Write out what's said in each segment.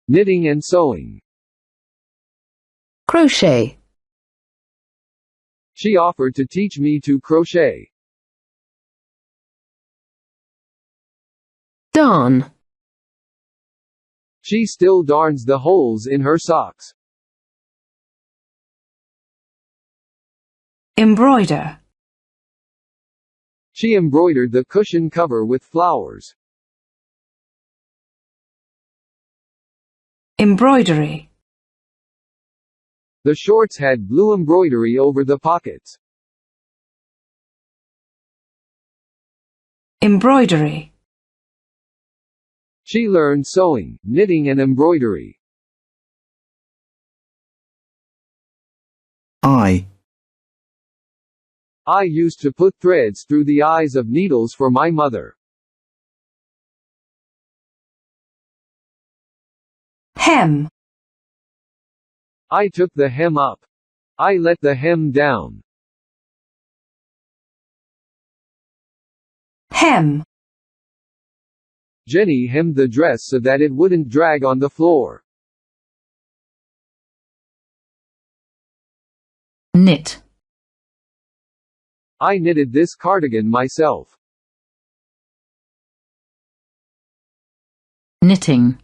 knitting and sewing. Crochet. She offered to teach me to crochet. Darn. She still darns the holes in her socks. Embroider. She embroidered the cushion cover with flowers. Embroidery. The shorts had blue embroidery over the pockets. Embroidery. She learned sewing, knitting and embroidery. I used to put threads through the eyes of needles for my mother. Hem. I took the hem up. I let the hem down. Hem. Jenny hemmed the dress so that it wouldn't drag on the floor. Knit. I knitted this cardigan myself. Knitting.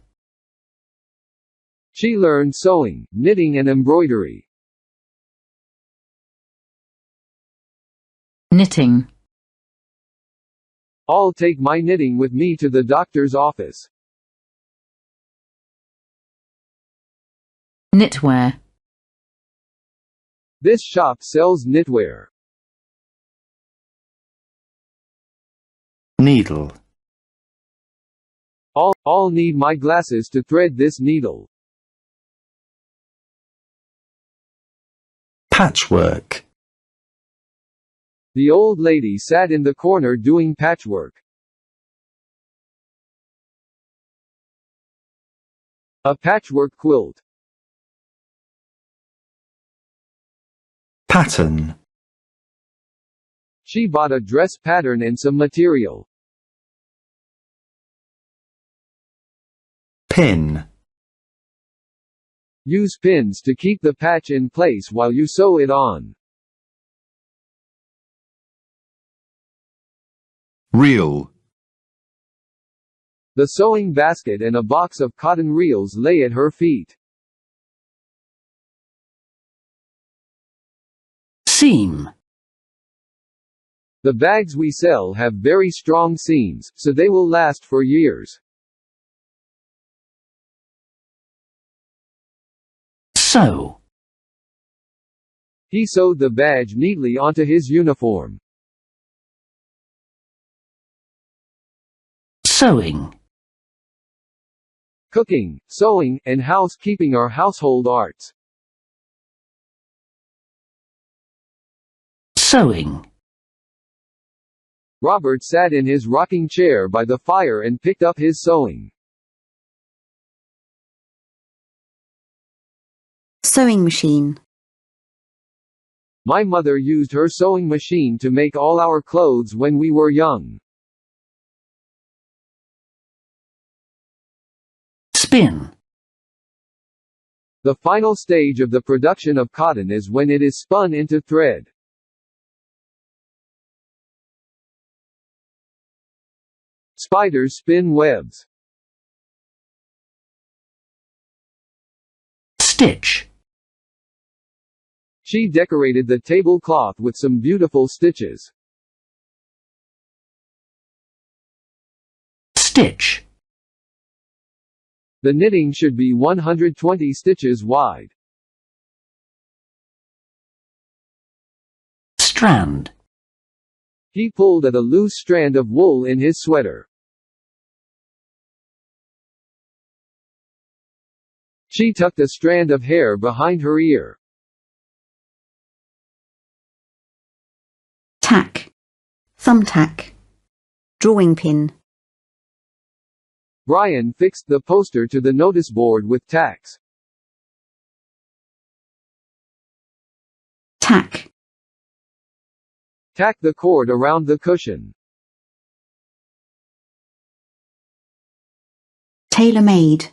She learned sewing, knitting and embroidery. Knitting. I'll take my knitting with me to the doctor's office. Knitwear. This shop sells knitwear. needle. I'll need my glasses to thread this needle. Patchwork. The old lady sat in the corner doing patchwork. A patchwork quilt. Pattern. She bought a dress pattern and some material. Pin. Use pins to keep the patch in place while you sew it on. Reel. The sewing basket and a box of cotton reels lay at her feet. Seam. The bags we sell have very strong seams, so they will last for years. Sew. He sewed the badge neatly onto his uniform. Sewing. Cooking, sewing, and housekeeping are household arts. Sewing. Robert sat in his rocking chair by the fire and picked up his sewing. Sewing machine. My mother used her sewing machine to make all our clothes when we were young. Spin. The final stage of the production of cotton is when it is spun into thread. Spiders spin webs. Stitch. She decorated the tablecloth with some beautiful stitches. Stitch. The knitting should be 120 stitches wide. Strand. He pulled at a loose strand of wool in his sweater. She tucked a strand of hair behind her ear. Tack. Thumbtack. Drawing pin. Brian fixed the poster to the notice board with tacks. Tack. Tack the cord around the cushion. Tailor-made.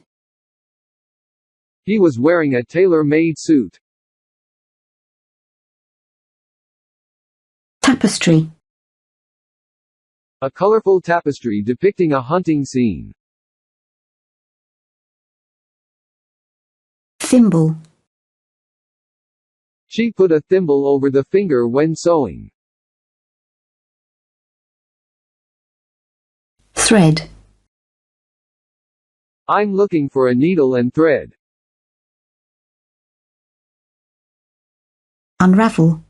He was wearing a tailor-made suit. Tapestry. A colorful tapestry depicting a hunting scene. Thimble. She put a thimble over the finger when sewing. Thread. I'm looking for a needle and thread. Unravel.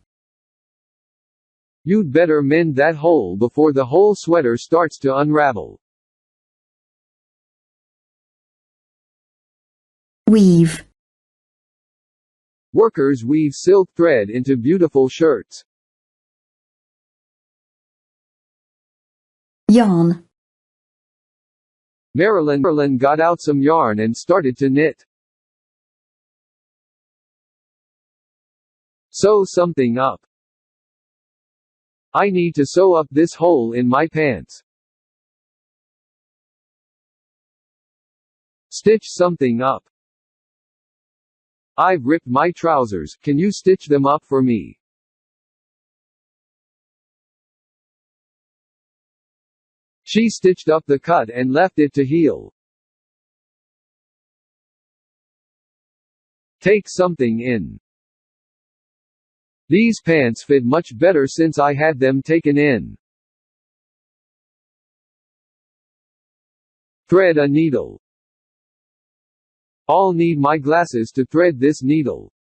You'd better mend that hole before the whole sweater starts to unravel. Weave. Workers weave silk thread into beautiful shirts. Yarn. Marilyn got out some yarn and started to knit. Sew something up. I need to sew up this hole in my pants. Stitch something up. I've ripped my trousers, can you stitch them up for me? She stitched up the cut and left it to heal. Take something in. These pants fit much better since I had them taken in. Thread a needle. I'll need my glasses to thread this needle.